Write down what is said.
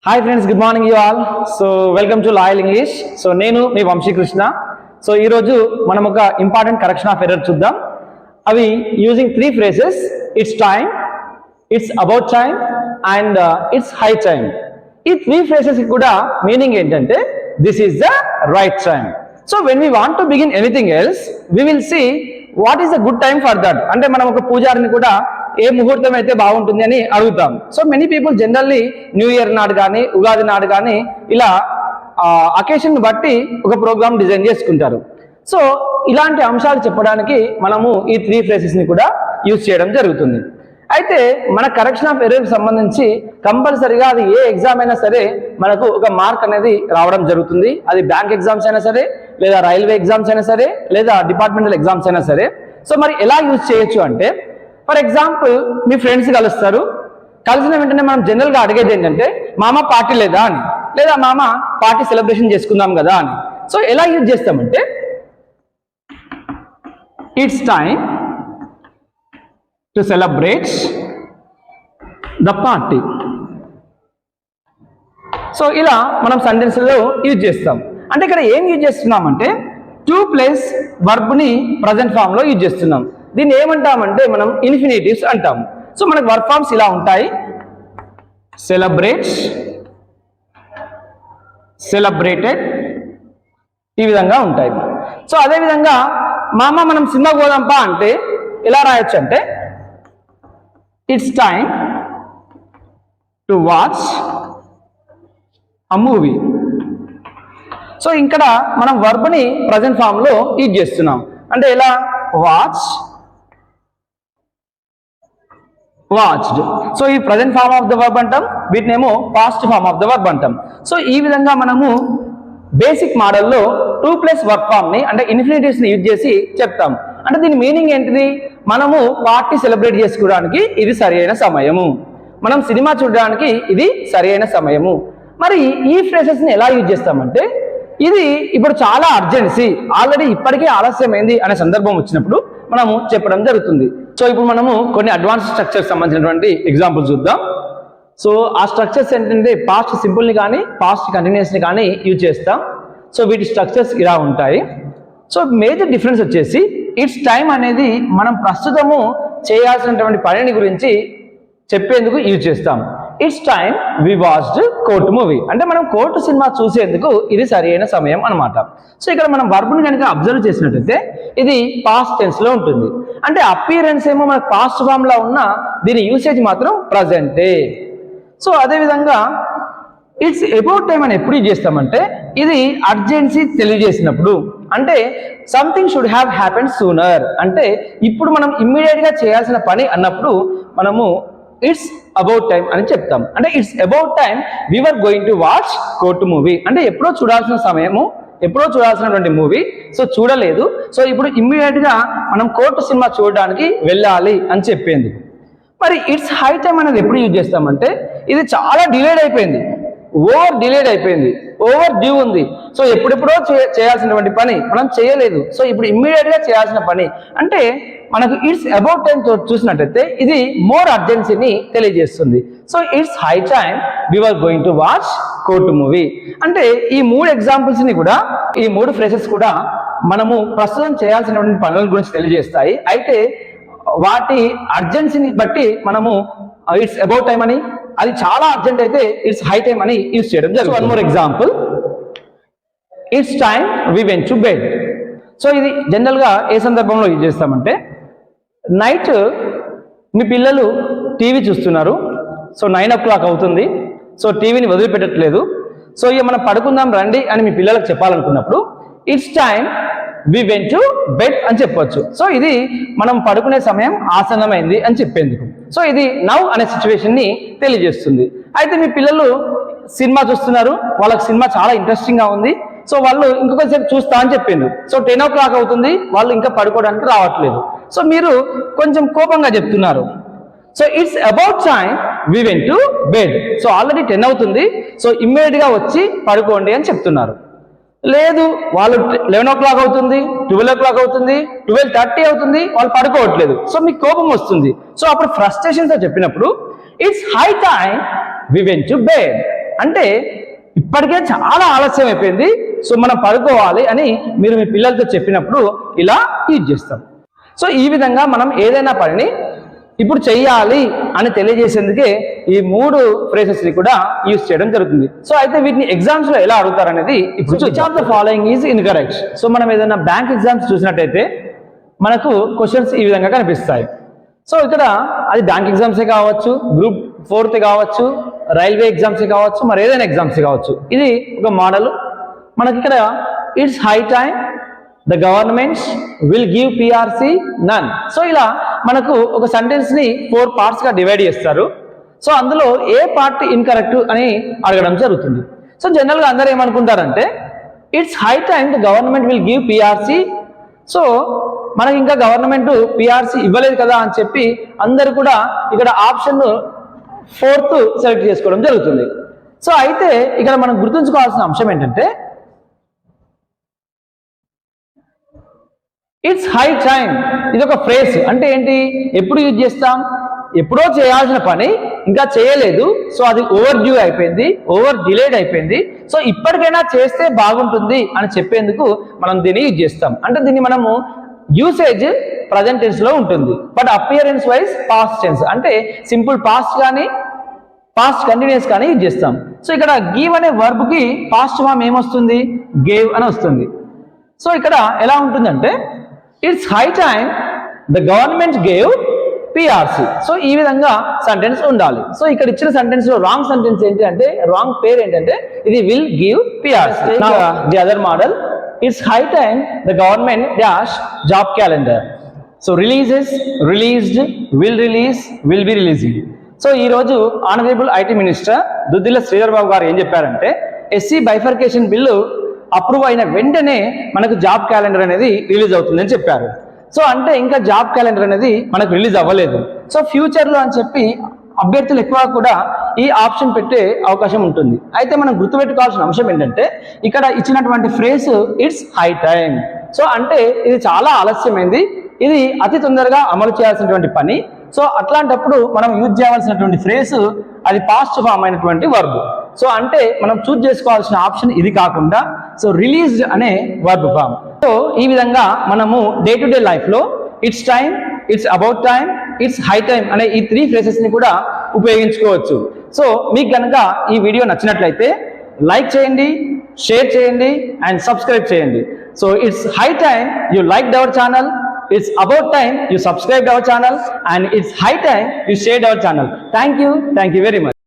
Hi friends, good morning you all. So welcome to loyal English. So నేను మీ Vamsikrishna. So ఈరోజు మనం ఒక important correction of error చూద్దాం. అవి using 3 phrases: it's time, it's about time and it's high time. ఈ 3 phrases కూడా meaning ఏంటంటే this is the right time. So when we want to begin anything else we will see what is the good time for that. అంటే మనం ఒక పూజారిని కూడా ఏ ముహూర్తం అయితే బాగుంటుంది అని అడుగుతాం. So many people generally new year నాడు కానీ ఉగాది నాడు కానీ ఇలా అకేషన్ బట్టి ఒక ప్రోగ్రామ్ డిజైన్ చేసుకుంటారు. సో ఇలాంటి అంశాలు చెప్పడానికి మనము ఈ 3 phrases ని కూడా యూజ్ చేయడం జరుగుతుంది. అయితే మన కరెక్షన్ ఆఫ్ ఎర్రర్ సంబంధించి కంపల్సరీగా అది ఏ ఎగ్జామ్ అయినా సరే మనకు ఒక మార్క్ అనేది రావడం జరుగుతుంది. అది బ్యాంక్ ఎగ్జామ్స్ అయినా సరే, లేదా రైల్వే ఎగ్జామ్స్ అయినా సరే, లేదా డిపార్ట్మెంటల్ ఎగ్జామ్స్ అయినా సరే. సో మరి ఎలా యూజ్ చేయొచ్చు అంటే, ఫర్ ఎగ్జాంపుల్ మీ ఫ్రెండ్స్ కలుస్తారు. కలిసిన వెంటనే మనం జనరల్గా అడిగేది ఏంటంటే మామ పార్టీ లేదా అని, లేదా మామ పార్టీ సెలబ్రేషన్ చేసుకుందాం కదా అని. సో ఎలా యూజ్ చేస్తామంటే it's time to celebrate the party. So ఇలా మనం సెంటెన్స్లో యూజ్ చేస్తాం. అంటే ఇక్కడ ఏం యూజ్ చేస్తున్నామంటే టు ప్లస్ వర్బ్ని ప్రజెంట్ ఫామ్లో యూజ్ చేస్తున్నాం. దీన్ని ఏమంటామంటే మనం ఇన్ఫినిటివ్స్ అంటాం. సో మనకు వర్బ్ ఫామ్స్ ఇలా ఉంటాయి: సెలబ్రేట్స్, సెలబ్రేటెడ్, ఈ విధంగా ఉంటాయి. సో అదేవిధంగా మామ మనం సినిమాకి పోదాంపా అంటే ఎలా రాయొచ్చు అంటే it's time to watch a movie. So ఇక్కడ మనం వర్బ్ని ప్రజెంట్ ఫామ్లో యూజ్ చేస్తున్నాం. అంటే ఎలా? Watch, watched. సో ఈ present form of the verb అంటాం, వీటినేమో past form of the verb అంటాం. సో ఈ విధంగా మనము బేసిక్ మోడల్లో 2 ప్లస్ వర్బ్ ఫామ్ని అంటే ఇన్ఫినిటివ్స్ని యూజ్ చేసి చెప్తాం. అంటే దీని మీనింగ్ ఏంటిది? మనము పార్టీ సెలబ్రేట్ చేసుకోవడానికి ఇది సరి అయిన సమయము, మనం సినిమా చూడడానికి ఇది సరి అయిన సమయము. మరి ఈ ఫ్రేసెస్ని ఎలా యూజ్ చేస్తామంటే, ఇది ఇప్పుడు చాలా అర్జెన్సీ, ఆల్రెడీ ఇప్పటికే ఆలస్యమైంది అనే సందర్భం వచ్చినప్పుడు మనము చెప్పడం జరుగుతుంది. సో ఇప్పుడు మనము కొన్ని అడ్వాన్స్ స్ట్రక్చర్స్ సంబంధించినటువంటి ఎగ్జాంపుల్ చూద్దాం. సో ఆ స్ట్రక్చర్స్ ఏంటంటే పాస్ట్ సింపుల్ని కానీ పాస్ట్ కంటిన్యూస్ని కానీ యూజ్ చేస్తాం. సో వీటి స్ట్రక్చర్స్ ఇలా ఉంటాయి. సో మేజర్ డిఫరెన్స్ వచ్చేసి ఇట్స్ టైమ్ అనేది మనం ప్రస్తుతము చేయాల్సినటువంటి పనిని గురించి చెప్పేందుకు యూజ్ చేస్తాం. It's time we watched court movie అంటే మనం కోర్టు సినిమా చూసేందుకు ఇది సరి అయిన సమయం అనమాట. సో ఇక్కడ మనం వర్బ్ని కనుక అబ్జర్వ్ చేసినట్టయితే ఇది పాస్ట్ టెన్స్లో ఉంటుంది. అంటే అపియరెన్స్ ఏమో మనకు పాస్ట్ ఫామ్లో ఉన్న దీని యూసేజ్ మాత్రం ప్రజెంటే. సో అదేవిధంగా ఇట్స్ అబౌట్ టైమ్ అని ఎప్పుడు యూజ్ చేస్తామంటే ఇది అర్జెన్సీ తెలియజేసినప్పుడు, అంటే something should have happen sooner, అంటే ఇప్పుడు మనం ఇమ్మీడియట్గా చేయాల్సిన పని అన్నప్పుడు మనము ఇట్స్ అబౌట్ టైమ్ అని చెప్తాం. అంటే it's about time we were going to watch court movie, అంటే ఎప్పుడో చూడాల్సిన సమయము, ఎప్పుడో చూడాల్సినటువంటి మూవీ, సో చూడలేదు, సో ఇప్పుడు ఇమ్మీడియట్గా మనం కోర్టు సినిమా చూడడానికి వెళ్ళాలి అని చెప్పేందుకు. మరి ఇట్స్ హై టైమ్ అనేది ఎప్పుడు యూజ్ చేస్తామంటే ఇది చాలా డిలేడ్ అయిపోయింది, ఓవర్ డిలేడ్ అయిపోయింది, ఓవర్ డ్యూ ఉంది. సో ఎప్పుడెప్పుడో చేయాల్సినటువంటి పని మనం చేయలేదు, సో ఇప్పుడు ఇమ్మీడియట్గా చేయాల్సిన పని. అంటే మనకు ఇట్స్ అబౌట్ టైమ్ చూసినట్టయితే ఇది మోర్ అర్జెన్సీని తెలియజేస్తుంది. So it's high time we were going to watch court movie. అంటే ఈ 3 ఎగ్జాంపుల్స్ని కూడా, ఈ 3 ఫ్రేసెస్ కూడా మనము ప్రస్తుతం చేయాల్సినటువంటి పనుల గురించి తెలియజేస్తాయి. అయితే వాటి అర్జెన్సీని బట్టి మనము ఇట్స్ అబౌట్ టైమ్ అని, అది చాలా అర్జెంట్ అయితే ఇట్స్ హై టైమ్ అని యూజ్ చేయడం జరుగుతుంది. One more example, it's time we went to bed. So ఇది జనరల్గా ఏ సందర్భంలో యూజ్ చేస్తామంటే నైట్ మీ పిల్లలు టీవీ చూస్తున్నారు, సో 9 o'clock అవుతుంది, సో టీవీని వదిలిపెట్టట్లేదు, సో ఇక మనం పడుకుందాం రండి అని మీ పిల్లలకు చెప్పాలనుకున్నప్పుడు it's time we went to bed అని చెప్పొచ్చు. సో ఇది మనం పడుకునే సమయం ఆసన్నమైంది అని చెప్పేందుకు. సో ఇది నౌ అనే సిచ్యువేషన్ని తెలియజేస్తుంది. అయితే మీ పిల్లలు సినిమా చూస్తున్నారు, వాళ్ళకి సినిమా చాలా ఇంట్రెస్టింగ్గా ఉంది, సో వాళ్ళు ఇంకొకసేపు చూస్తా అని చెప్పిండ్రు. సో 10 o'clock అవుతుంది, వాళ్ళు ఇంకా పడుకోవడానికి రావట్లేదు, సో మీరు కొంచెం కోపంగా చెప్తున్నారు. So it's about time we went to bed. So already 10 అవుతుంది, సో ఇమ్మీడియట్గా వచ్చి పడుకోండి అని చెప్తున్నారు. లేదు, వాళ్ళు 11 o'clock అవుతుంది, 12 o'clock అవుతుంది, 12:30 అవుతుంది, వాళ్ళు పడుకోవట్లేదు, సో మీకు కోపం వస్తుంది. సో అప్పుడు ఫ్రస్ట్రేషన్తో చెప్పినప్పుడు it's high time we went to bed. అంటే ఇప్పటికే చాలా ఆలస్యం అయిపోయింది, సో మనం పడుకోవాలి అని మీరు మీ పిల్లలతో చెప్పినప్పుడు ఇలా యూజ్ చేస్తాం. సో ఈ విధంగా మనం ఏదైనా పనిని ఇప్పుడు చెయ్యాలి అని తెలియజేసేందుకే ఈ 3 ఫ్రేసెస్ ని కూడా యూజ్ చేయడం జరుగుతుంది. సో అయితే వీటిని ఎగ్జామ్స్ లో ఎలా అడుగుతారు అనేది ఇప్పుడు which of the following is incorrect. So మనం ఏదైనా బ్యాంక్ ఎగ్జామ్స్ చూసినట్టయితే మనకు క్వశ్చన్స్ ఈ విధంగా కనిపిస్తాయి. సో ఇక్కడ అది బ్యాంక్ ఎగ్జామ్సే కావచ్చు, గ్రూప్ 4 కావచ్చు, రైల్వే ఎగ్జామ్సే కావచ్చు, మరి ఏదైనా ఎగ్జామ్స్ కావచ్చు. ఇది ఒక మోడల్. మనకి ఇక్కడ it's high time the governments will give PRC none. So ఇలా మనకు ఒక సెంటెన్స్ ని 4 పార్ట్స్ గా డివైడ్ చేస్తారు. సో అందులో ఏ పార్ట్ ఇన్కరెక్ట్ అని అడగడం జరుగుతుంది. సో జనరల్ గా అందరూ ఏమనుకుంటారంటే it's high time the government will give PRC. So మనకి ఇంకా గవర్నమెంట్ పిఆర్సి ఇవ్వలేదు కదా అని చెప్పి అందరూ కూడా ఇక్కడ ఆప్షన్ 4th సెలెక్ట్ చేసుకోవడం జరుగుతుంది. సో అయితే ఇక్కడ మనం గుర్తుంచుకోవాల్సిన అంశం ఏంటంటే ఇట్స్ హై టైమ్ ఇది ఒక ఫ్రేజ్. అంటే ఏంటి, ఎప్పుడు యూజ్ చేస్తాం, ఎప్పుడో చేయాల్సిన పని ఇంకా చేయలేదు, సో అది ఓవర్ డ్యూ అయిపోయింది, ఓవర్ డిలేడ్ అయిపోయింది, సో ఇప్పటికైనా చేస్తే బాగుంటుంది అని చెప్పేందుకు మనం దీన్ని యూజ్ చేస్తాం. అంటే దీన్ని మనము యూసేజ్ ప్రజెంట్ టెన్స్ లో ఉంటుంది, but appearance wise past tense అంటే సింపుల్ పాస్ట్ కానీ పాస్ట్ కంటిన్యూస్ కానీ యూజ్ చేస్తాం. సో ఇక్కడ గివ్ అనే వర్బ్ కి పాస్ట్ ఫామ్ ఏమొస్తుంది, గేవ్ అని వస్తుంది. సో ఇక్కడ ఎలా ఉంటుందంటే it's high time the government gave PRC. So ఈ విధంగా సెంటెన్స్ ఉండాలి. సో ఇక్కడ ఇచ్చిన సెంటెన్స్ లో రాంగ్ సెంటెన్స్ ఏంటి అంటే, రాంగ్ పేరు ఏంటంటే ఇది will give PRC. The other model it's high time the government dash job calendar. So releases, released, will release, will be releasing. So ఈ రోజు honourable IT minister Duddilla Sridhar Babu garu ఏం చెప్పారంటే ఎస్సీ బైఫర్కేషన్ బిల్లు అప్రూవ్ అయిన వెంటనే మనకు జాబ్ క్యాలెండర్ అనేది release అవుతుందని చెప్పారు. సో అంటే ఇంకా జాబ్ క్యాలెండర్ అనేది మనకు రిలీజ్ అవ్వలేదు. సో ఫ్యూచర్ లో అని చెప్పి అభ్యర్థులు ఎక్కువ కూడా ఈ ఆప్షన్ పెట్టే అవకాశం ఉంటుంది. అయితే మనం గుర్తుపెట్టుకోవాల్సిన అంశం ఏంటంటే ఇక్కడ ఇచ్చినటువంటి phrase it's high time. So అంటే ఇది చాలా ఆలస్యమైంది, ఇది అతి తొందరగా అమలు చేయాల్సినటువంటి పని. సో అట్లాంటప్పుడు మనం యూజ్ చేయవలసినటువంటి ఫ్రేజ్ అది పాస్ట్ ఫామ్ అయినటువంటి వర్బ్. సో అంటే మనం చూజ్ చేసుకోవాల్సిన ఆప్షన్ ఇది కాకుండా సో రిలీజ్డ్ అనే వర్బ్ ఫామ్. సో ఈ విధంగా మనము డే టు డే లైఫ్ లో it's time, it's about time, it's high time అనే ఈ 3 ఫ్రేసెస్ ని కూడా ఉపయోగించుకోవచ్చు. సో మీకు కనుక ఈ వీడియో నచ్చినట్లయితే లైక్ చేయండి, షేర్ చేయండి అండ్ సబ్స్క్రైబ్ చేయండి. So it's high time you liked our channel, it's about time you subscribed our channel, and it's high time you shared our channel. Thank you very much.